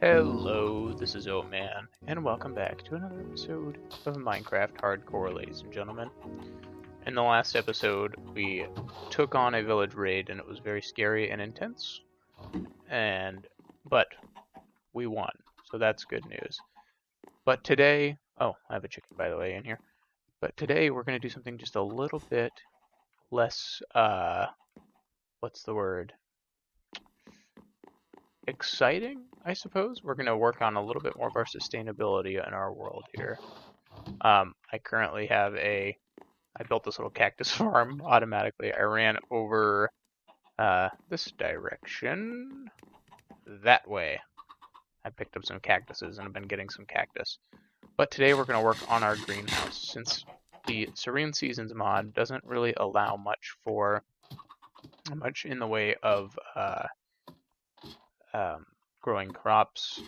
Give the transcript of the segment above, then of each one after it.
Hello, this is Man, and welcome back to another episode of Minecraft Hardcore, ladies and gentlemen. In the last episode, we took on a village raid, and it was very scary and intense, but we won, so that's good news. But today, I have a chicken, by the way, in here. But today, we're going to do something just a little bit less, what's the word? Exciting, I suppose. We're going to work on a little bit more of our sustainability in our world here. I currently have I built this little cactus farm automatically. I ran over this direction, that way. I picked up some cactuses and I've been getting some cactus. But today we're going to work on our greenhouse, since the Serene Seasons mod doesn't really allow much in the way of growing crops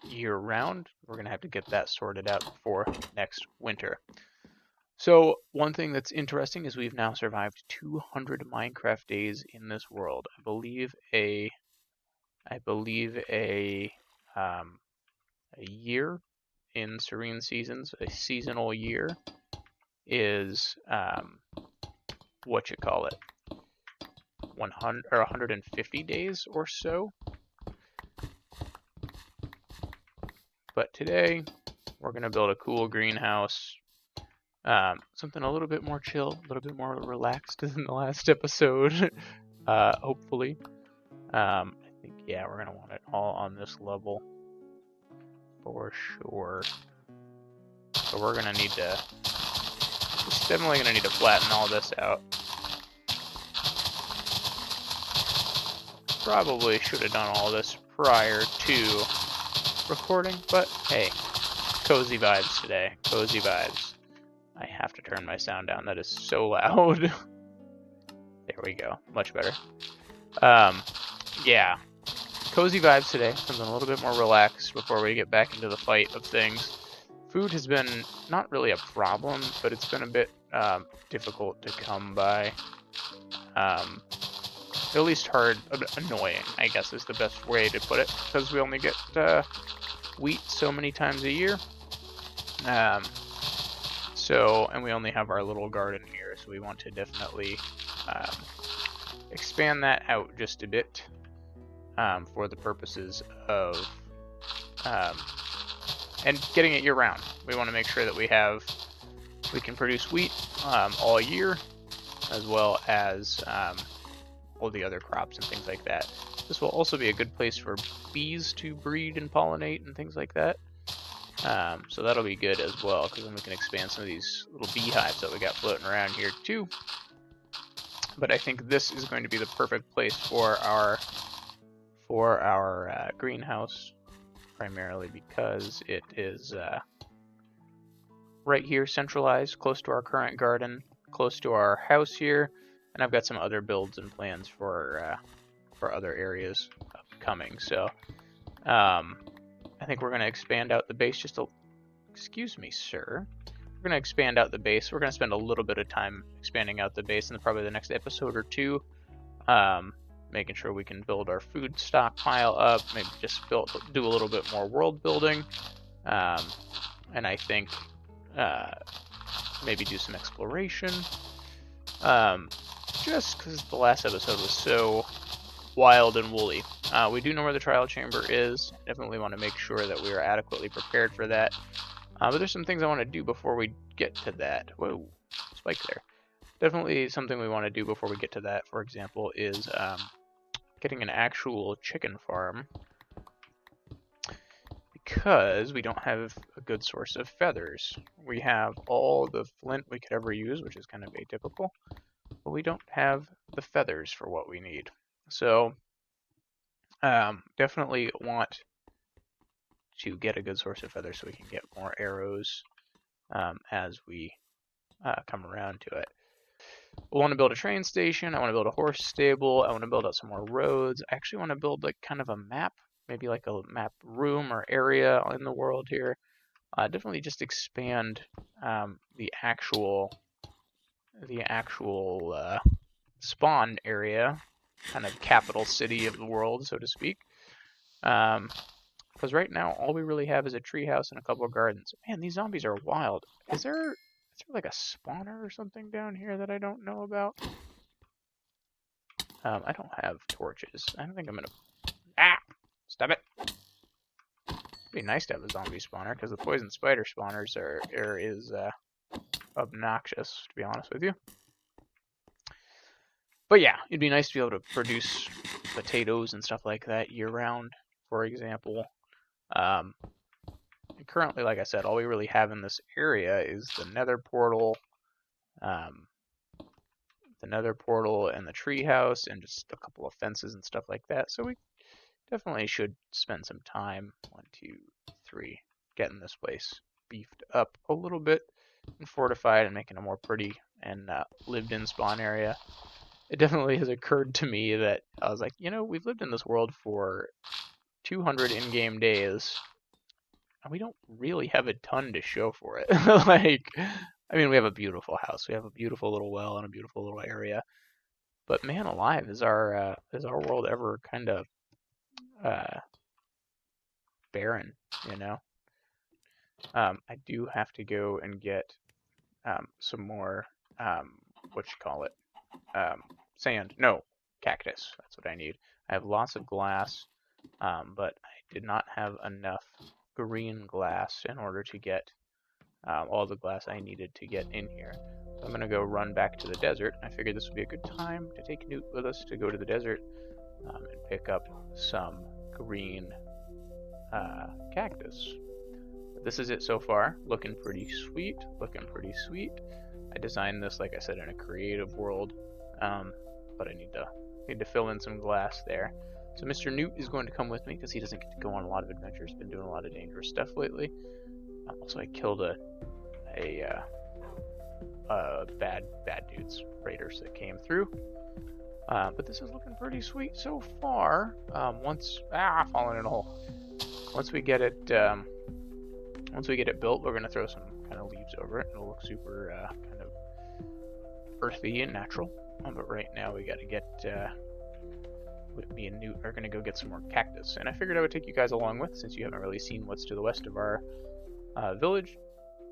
year-round. We're going to have to get that sorted out before next winter. So one thing that's interesting is we've now survived 200 Minecraft days in this world. I believe a year in Serene Seasons, a seasonal year, is 100 or 150 days or so. But today we're gonna build a cool greenhouse, something a little bit more chill, a little bit more relaxed than the last episode. Hopefully, I think we're gonna want it all on this level for sure. So we're gonna need to, just definitely gonna need to flatten all this out. Probably should have done all this prior to recording, but hey, cozy vibes today. Cozy vibes. I have to turn my sound down. That is so loud. There we go. Much better. Cozy vibes today. Something a little bit more relaxed before we get back into the fight of things. Food has been not really a problem, but it's been a bit difficult to come by. At least hard, annoying, I guess is the best way to put it, because we only get wheat so many times a year. And we only have our little garden here, so we want to definitely expand that out just a bit for the purposes of and getting it year round. We want to make sure that we can produce wheat all year, as well as all the other crops and things like that. This will also be a good place for bees to breed and pollinate and things like that. So that'll be good as well, because then we can expand some of these little beehives that we got floating around here too. But I think this is going to be the perfect place for our greenhouse, primarily because it is right here, centralized, close to our current garden, close to our house here. And I've got some other builds and plans for other areas upcoming. So I think we're going to expand out the base excuse me, sir. We're going to expand out the base. We're going to spend a little bit of time expanding out the base in probably the next episode or two, making sure we can build our food stockpile up, maybe just do a little bit more world building, and I think maybe do some exploration. Just because the last episode was so wild and woolly. We do know where the trial chamber is. Definitely want to make sure that we are adequately prepared for that. But there's some things I want to do before we get to that. Whoa, spike there. Definitely something we want to do before we get to that, for example, is getting an actual chicken farm. Because we don't have a good source of feathers. We have all the flint we could ever use, which is kind of atypical. But we don't have the feathers for what we need. So definitely want to get a good source of feathers so we can get more arrows as we come around to it. We want to build a train station. I want to build a horse stable. I want to build out some more roads. I actually want to build like kind of a map, maybe like a map room or area in the world here. Definitely just expand the actual spawn area, kind of capital city of the world, so to speak. Because right now, all we really have is a treehouse and a couple of gardens. Man, these zombies are wild. Is there like a spawner or something down here that I don't know about? I don't have torches. I don't think I'm gonna... Ah! Stop it! It'd be nice to have a zombie spawner, because the poison spider spawners is obnoxious, to be honest with you. But yeah, it'd be nice to be able to produce potatoes and stuff like that year-round, for example. Currently, like I said, all we really have in this area is the nether portal, and the treehouse, and just a couple of fences and stuff like that. So we definitely should spend some time, 1, 2, 3, getting this place beefed up a little bit and fortified and making a more pretty and lived-in spawn area. It definitely has occurred to me that I was like, we've lived in this world for 200 in-game days, and we don't really have a ton to show for it. We have a beautiful house, we have a beautiful little well and a beautiful little area, but man alive, is our world ever kind of barren? I do have to go and get some more sand. No, cactus. That's what I need. I have lots of glass, but I did not have enough green glass in order to get all the glass I needed to get in here. So I'm going to go run back to the desert. I figured this would be a good time to take Newt with us to go to the desert and pick up some green cactus. This is it so far. Looking pretty sweet. I designed this, like I said, in a creative world, but I need to fill in some glass there. So Mr. Newt is going to come with me because he doesn't get to go on a lot of adventures. Been doing a lot of dangerous stuff lately. Also, I killed a bad dudes, raiders that came through. But this is looking pretty sweet so far. Falling in a hole. Once we get it built, we're gonna throw some kind of leaves over it. It'll look super kind of earthy and natural. But right now we gotta get. Me and Newt are gonna go get some more cactus, and I figured I would take you guys along with, since you haven't really seen what's to the west of our village,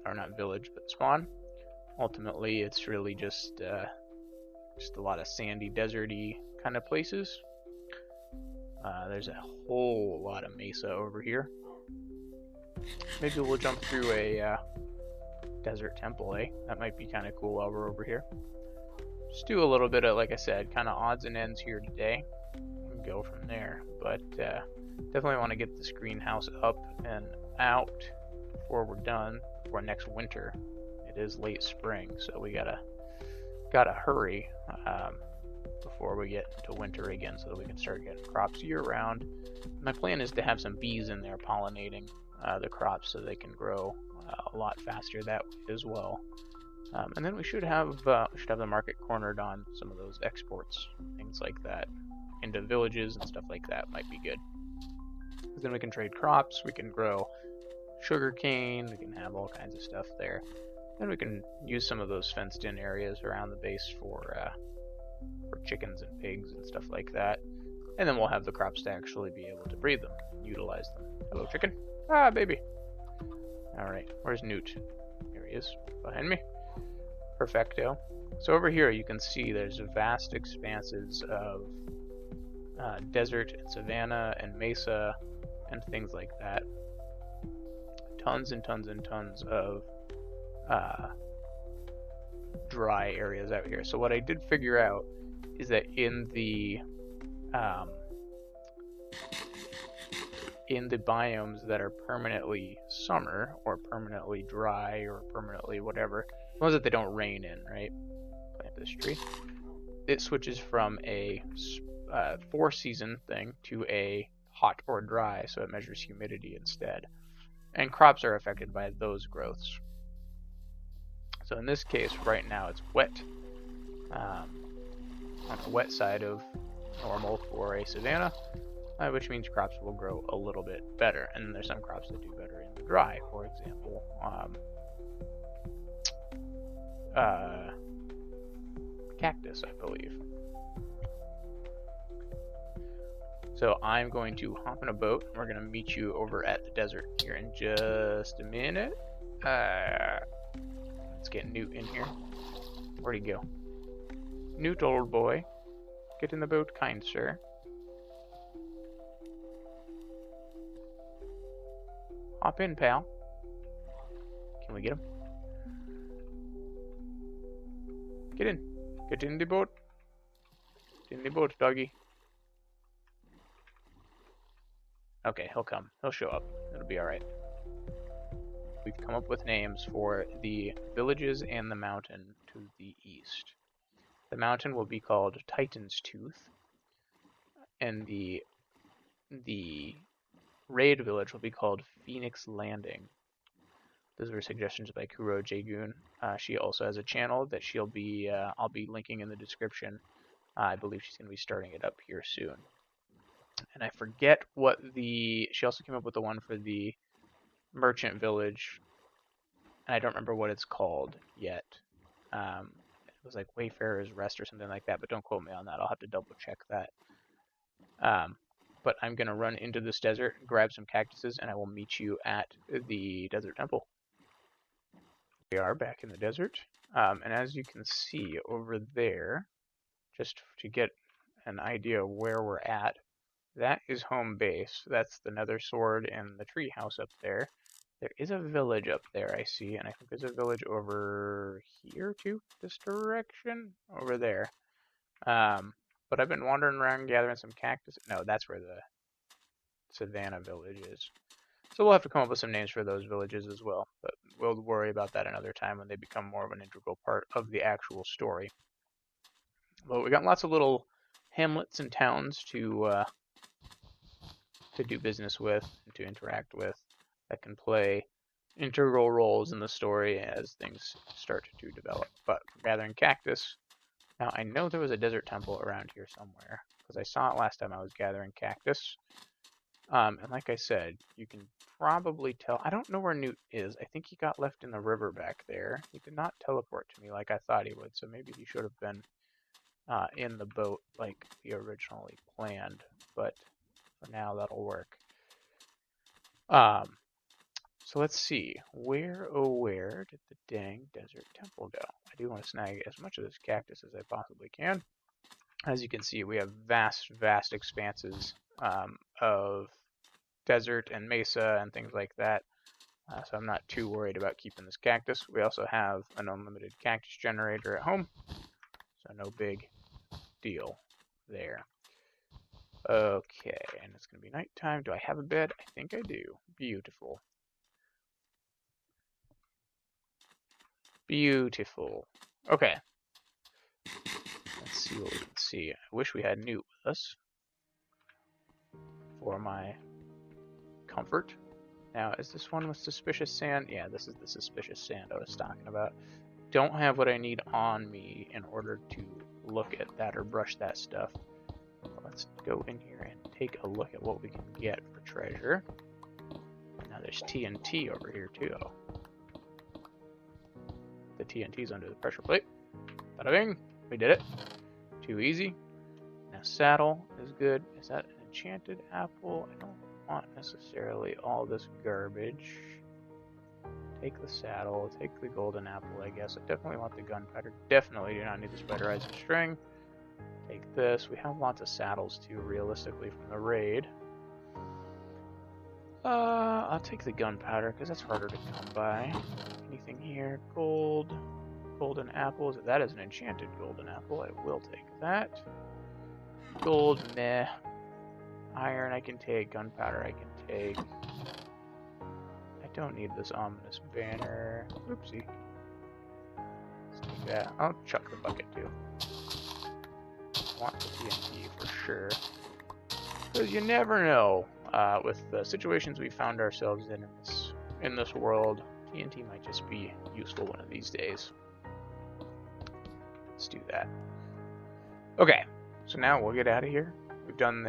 or not village, but spawn. Ultimately, it's really just a lot of sandy, deserty kind of places. There's a whole lot of mesa over here. Maybe we'll jump through a desert temple, That might be kind of cool while we're over here. Just do a little bit of, like I said, kind of odds and ends here today. And go from there. But definitely want to get this greenhouse up and out before we're done, before next winter. It is late spring, so we gotta hurry before we get to winter again, so that we can start getting crops year round. My plan is to have some bees in there pollinating the crops, so they can grow a lot faster that way as well. And then we should have the market cornered on some of those exports, things like that, into villages and stuff like that might be good. Because then we can trade crops, we can grow sugar cane, we can have all kinds of stuff there. Then we can use some of those fenced-in areas around the base for chickens and pigs and stuff like that. And then we'll have the crops to actually be able to breed them, utilize them. Hello, chicken. Ah, baby. Alright, where's Newt? Here he is, behind me. Perfecto. So over here you can see there's vast expanses of desert and savanna and mesa and things like that. Tons and tons and tons of dry areas out here. So what I did figure out is that in the biomes that are permanently summer or permanently dry or permanently whatever, the ones that they don't rain in, right? Plant this tree. It switches from a 4-season thing to a hot or dry, so it measures humidity instead. And crops are affected by those growths. So in this case, right now it's wet. On the wet side of normal for a savanna, which means crops will grow a little bit better. And there's some crops that do better in the dry, for example. Cactus, I believe. So I'm going to hop in a boat. We're going to meet you over at the desert here in just a minute. Let's get Newt in here. Where'd he go? Newt, old boy. Get in the boat, kind sir. Hop in, pal. Can we get him? Get in. Get in the boat. Get in the boat, doggy. Okay, he'll come. He'll show up. It'll be alright. We've come up with names for the villages and the mountain to the east. The mountain will be called Titan's Tooth, and the raid village will be called Phoenix Landing. Those were suggestions by Kuro Jagoon. She also has a channel that I'll be linking in the description. I believe she's going to be starting it up here soon. And I forget what she also came up with the one for the merchant village, and I don't remember what it's called yet. It was like Wayfarer's Rest or something like that, but don't quote me on that. I'll have to double check that. But I'm going to run into this desert, grab some cactuses, and I will meet you at the desert temple. We are back in the desert, and as you can see over there, just to get an idea of where we're at, that is home base. That's the Nether Sword and the tree house up there. There is a village up there, I see, and I think there's a village over here too, this direction, over there. But I've been wandering around gathering some cactus. No, that's where the Savannah village is. So we'll have to come up with some names for those villages as well, but we'll worry about that another time when they become more of an integral part of the actual story. But we got lots of little hamlets and towns to do business with and to interact with that can play integral roles in the story as things start to develop. But we're gathering cactus. Now I know there was a desert temple around here somewhere because I saw it last time I was gathering cactus. And like I said, you can probably tell. I don't know where Newt is. I think he got left in the river back there. He did not teleport to me like I thought he would, so maybe he should have been in the boat like he originally planned. But for now, that'll work. So let's see. Where, oh where did the dang desert temple go? I do want to snag as much of this cactus as I possibly can. As you can see, we have vast, vast expanses of desert and mesa and things like that. So I'm not too worried about keeping this cactus. We also have an unlimited cactus generator at home. So no big deal there. Okay, and it's going to be nighttime. Do I have a bed? I think I do. Beautiful. Beautiful. Okay. Let's see what we can see. I wish we had Newt with us for my comfort. Now, is this one with suspicious sand? Yeah, this is the suspicious sand I was talking about. Don't have what I need on me in order to look at that or brush that stuff. Let's go in here and take a look at what we can get for treasure. Now there's TNT over here too. The TNT's under the pressure plate. Bada bing! We did it. Too easy. Now saddle is good. Is that an enchanted apple? I don't want necessarily all this garbage. Take the saddle. Take the golden apple, I guess. I definitely want the gunpowder. Definitely do not need the spiderizing string. Take this. We have lots of saddles too, realistically, from the raid. I'll take the gunpowder because that's harder to come by. Anything here? Gold. Golden apples. If that is an enchanted golden apple, I will take that. Gold, meh. Iron I can take. Gunpowder I can take. I don't need this ominous banner. Oopsie. Let's take that. I'll chuck the bucket too. I want the TNT for sure. Because you never know. With the situations we found ourselves in this world, TNT might just be useful one of these days. Let's do that. Okay, so now we'll get out of here. We've done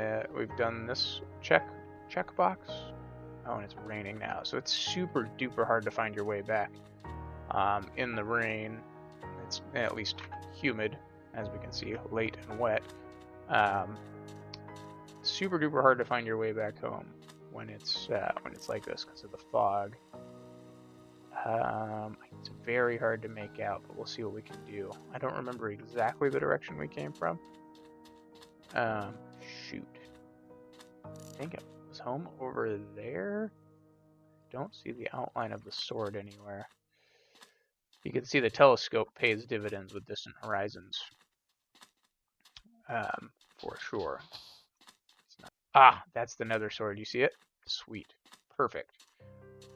this checkbox. Oh, and it's raining now, so it's super duper hard to find your way back in the rain. It's at least humid, as we can see, late and wet. super duper hard to find your way back home when it's like this because of the fog. It's very hard to make out, but we'll see what we can do. I don't remember exactly the direction we came from. Shoot. I think it was home over there. Don't see the outline of the sword anywhere. You can see the telescope pays dividends with distant horizons. For sure. That's the nether sword. You see it? Sweet. Perfect.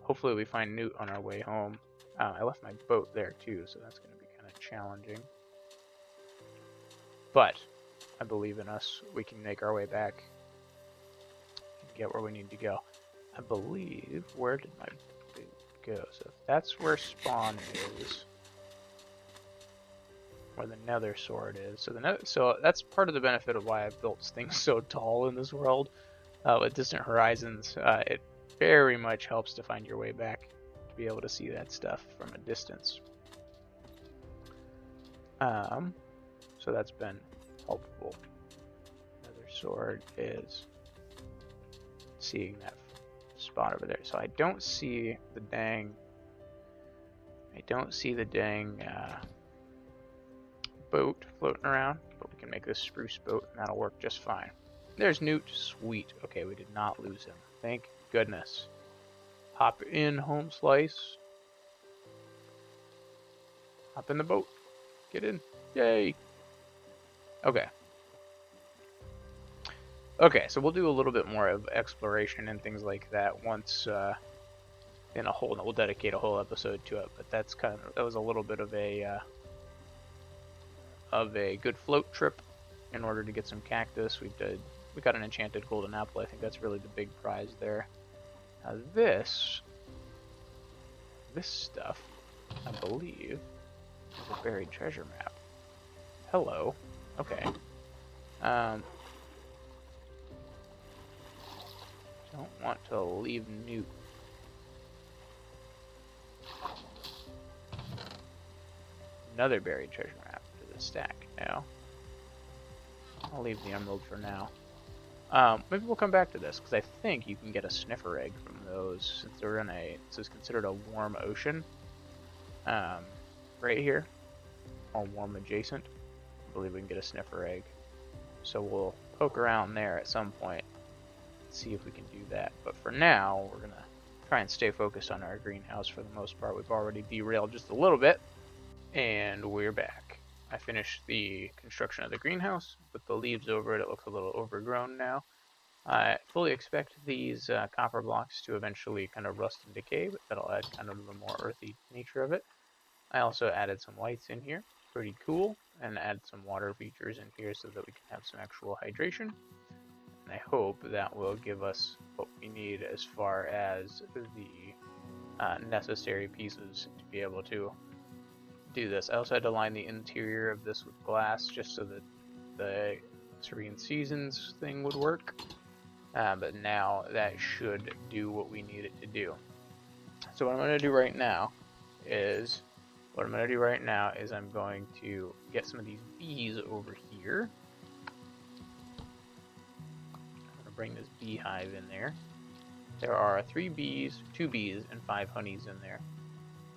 Hopefully we find Newt on our way home. I left my boat there too, so that's going to be kind of challenging. But I believe in us. We can make our way back and get where we need to go. I believe, where did my boat go? So if that's where spawn is, where the nether sword is. So that's part of the benefit of why I've built things so tall in this world. With distant horizons, it very much helps to find your way back, to be able to see that stuff from a distance. So that's been helpful. Nether sword is seeing that spot over there. So I don't see the dang boat floating around, but we can make this spruce boat and that'll work just fine. There's Newt. Sweet. Okay, we did not lose him. Thank goodness. Hop in, home slice. Hop in the boat. Get in. Yay. Okay. Okay, so we'll do a little bit more of exploration and things like that once we'll dedicate a whole episode to it, but that was a little bit of a good float trip in order to get some cactus. We got an enchanted golden apple. I think that's really the big prize there. Now this stuff, I believe, is a buried treasure map. Hello. Okay. Don't want to leave Newt. Another buried treasure map to the stack now. I'll leave the emerald for now. Maybe we'll come back to this, because I think you can get a sniffer egg from those, since they're in this is considered a warm ocean. Right here, all warm adjacent. I believe we can get a sniffer egg. So we'll poke around there at some point, see if we can do that. But for now, we're gonna try and stay focused on our greenhouse for the most part. We've already derailed just a little bit, and we're back. I finished the construction of the greenhouse with the leaves over it. It looks a little overgrown now. I fully expect these copper blocks to eventually kind of rust and decay, but that'll add kind of the more earthy nature of it. I also added some lights in here, pretty cool, and added some water features in here so that we can have some actual hydration. And I hope that will give us what we need as far as the necessary pieces to be able to do this. I also had to line the interior of this with glass just so that the Serene Seasons thing would work. But now that should do what we need it to do. So what I'm going to do right now is I'm going to get some of these bees over here. I'm going to bring this beehive in there. There are 3 bees, 2 bees, and 5 honeys in there.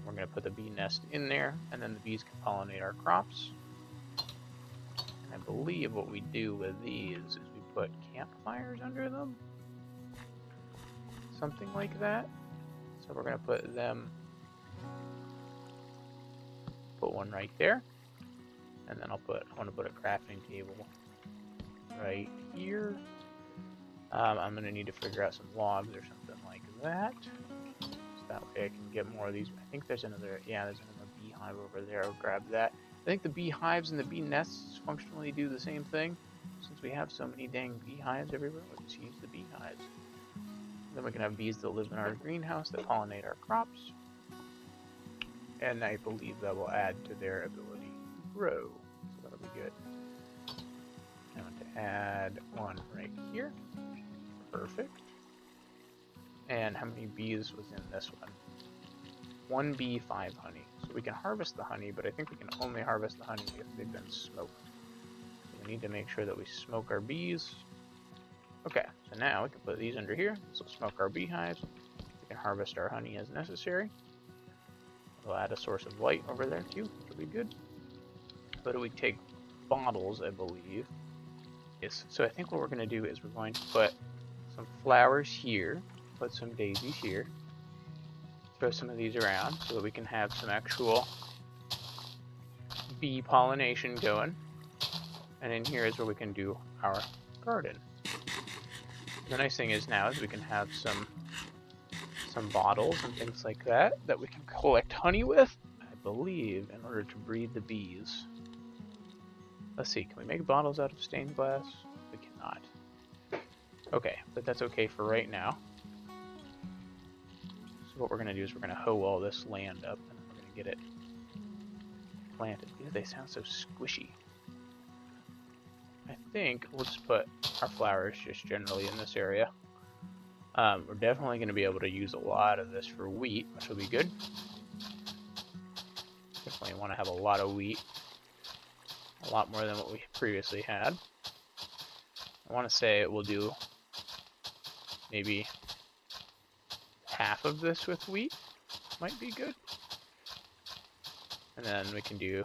We're going to put the bee nest in there, and then the bees can pollinate our crops. And I believe what we do with these is we put campfires under them. Something like that. So we're going to put one right there. And then I want to put a crafting table right here. I'm going to need to figure out some logs or something like that. So that way I can get more of these. I think there's another beehive over there. I'll grab that. I think the beehives and the bee nests functionally do the same thing. Since we have so many dang beehives everywhere, we'll just use the beehives. Then we can have bees that live in our greenhouse that pollinate our crops. And I believe that will add to their ability to grow. So that'll be good. I want to add one right here. Perfect. And how many bees was in this one? 1 bee, 5 honey. So we can harvest the honey, but I think we can only harvest the honey if they've been smoked. So we need to make sure that we smoke our bees. Okay, so now we can put these under here. This will smoke our beehives. We can harvest our honey as necessary. We'll add a source of light over there too, which will be good. But do we take bottles, I believe? Yes, so I think what we're going to do is we're going to put some flowers here, put some daisies here, throw some of these around so that we can have some actual bee pollination going. And in here is where we can do our garden. The nice thing is now is we can have some bottles and things like that we can collect honey with, I believe, in order to breed the bees. Let's see, can we make bottles out of stained glass? We cannot. Okay, but that's okay for right now. So what we're going to do is we're going to hoe all this land up, and we're going to get it planted. Ew, they sound so squishy. I think we'll just put our flowers just generally in this area. We're definitely going to be able to use a lot of this for wheat, which will be good. Definitely want to have a lot of wheat. A lot more than what we previously had. I want to say it will do maybe half of this with wheat. Might be good. And then we can do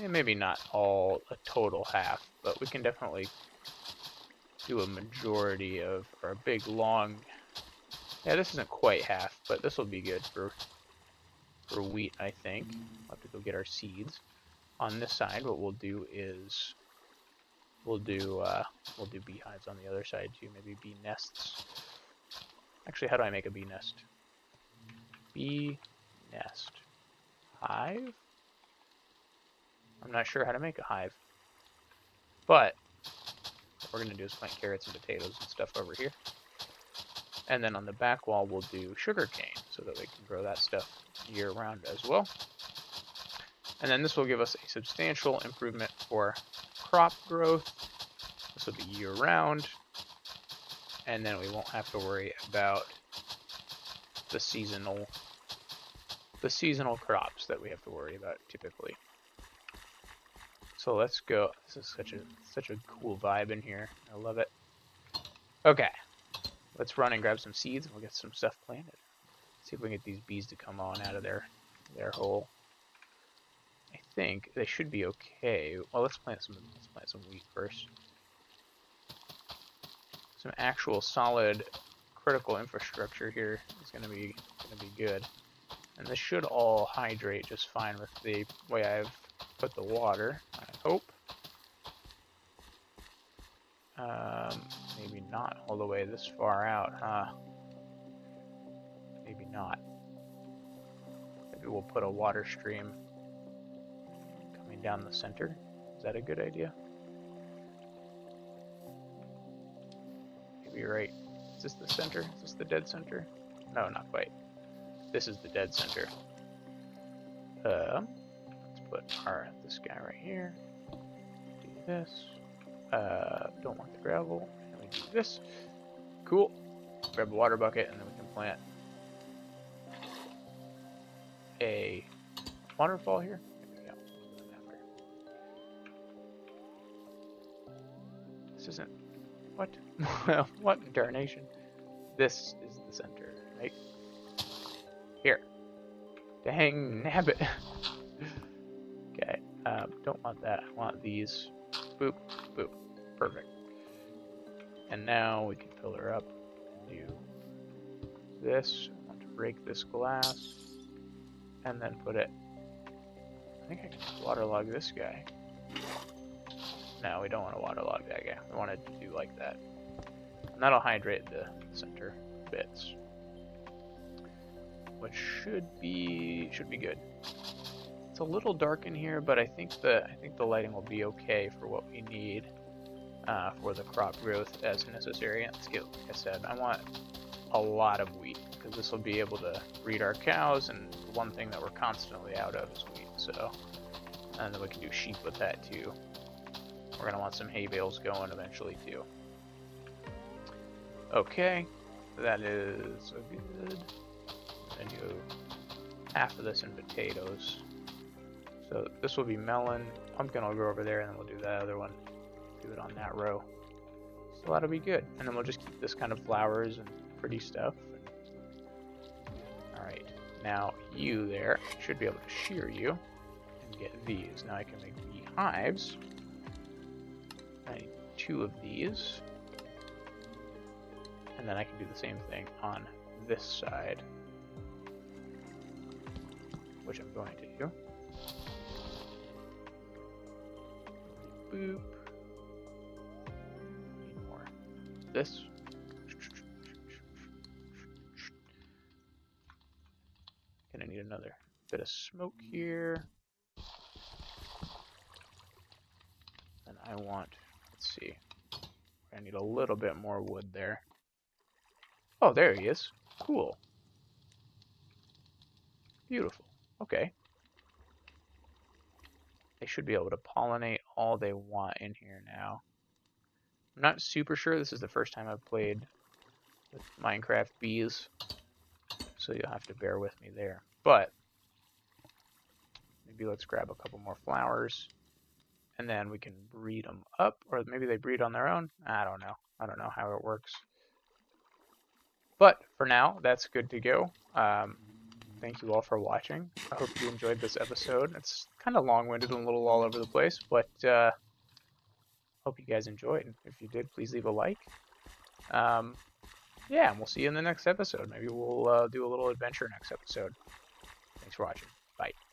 maybe not all a total half, but we can definitely do a majority of, or a big long, yeah, this isn't quite half, but this will be good for wheat, I think. We'll have to go get our seeds. On this side, what we'll do is we'll do beehives on the other side too, maybe bee nests. Actually, how do I make a bee nest? Bee nest. Hive? I'm not sure how to make a hive. But what we're going to do is plant carrots and potatoes and stuff over here. And then on the back wall, we'll do sugar cane so that we can grow that stuff year round as well. And then this will give us a substantial improvement for crop growth. This will be year round. And then we won't have to worry about the seasonal crops that we have to worry about typically. So let's go. This is such a cool vibe in here. I love it. Okay. Let's run and grab some seeds and we'll get some stuff planted. See if we can get these bees to come on out of their hole. I think they should be okay. Well, let's plant some wheat first. Some actual solid critical infrastructure here is gonna be good. And this should all hydrate just fine with the way I've put the water, I hope. Maybe not all the way this far out, huh? Maybe not. Maybe we'll put a water stream coming down the center. Is that a good idea? Maybe you're right. Is this the center? Is this the dead center? No, not quite. This is the dead center. Let's put this guy right here. Do this. Don't want the gravel. And we do this. Cool. Grab a water bucket and then we can plant a waterfall here. There we go. This isn't. What? What in darnation? This is the center, right? Here. Dang nabbit. Okay. Don't want that. I want these. Boop. Boop. Perfect. And now we can fill her up and do this. I want to break this glass. And then put it. I think I can waterlog this guy. No, we don't want to waterlog that guy. We want it to do like that. And that'll hydrate the center bits. Which should be good. It's a little dark in here, but I think the lighting will be okay for what we need for the crop growth as necessary. And like I said, I want a lot of wheat because this will be able to breed our cows, and the one thing that we're constantly out of is wheat. So, and then we can do sheep with that too. We're gonna want some hay bales going eventually too. Okay, that is good. And do half of this in potatoes. So this will be melon. Pumpkin will go over there, and then we'll do that other one. Do it on that row. So that'll be good. And then we'll just keep this kind of flowers and pretty stuff. Alright, now you there should be able to shear you and get these. Now I can make beehives. I need 2 of these. And then I can do the same thing on this side, which I'm going to do. Boop. Need more. This. Gonna need another bit of smoke here. And I want, let's see, I need a little bit more wood there. Oh, there he is. Cool. Beautiful. Okay. They should be able to pollinate all they want in here now. I'm not super sure. This is the first time I've played with Minecraft bees, so you'll have to bear with me there. But maybe let's grab a couple more flowers, and then we can breed them up, or maybe they breed on their own. I don't know. I don't know how it works. But for now, that's good to go. Thank you all for watching. I hope you enjoyed this episode. It's kind of long-winded and a little all over the place, but hope you guys enjoyed. If you did, please leave a like. Yeah, and we'll see you in the next episode. Maybe we'll do a little adventure next episode. Thanks for watching. Bye.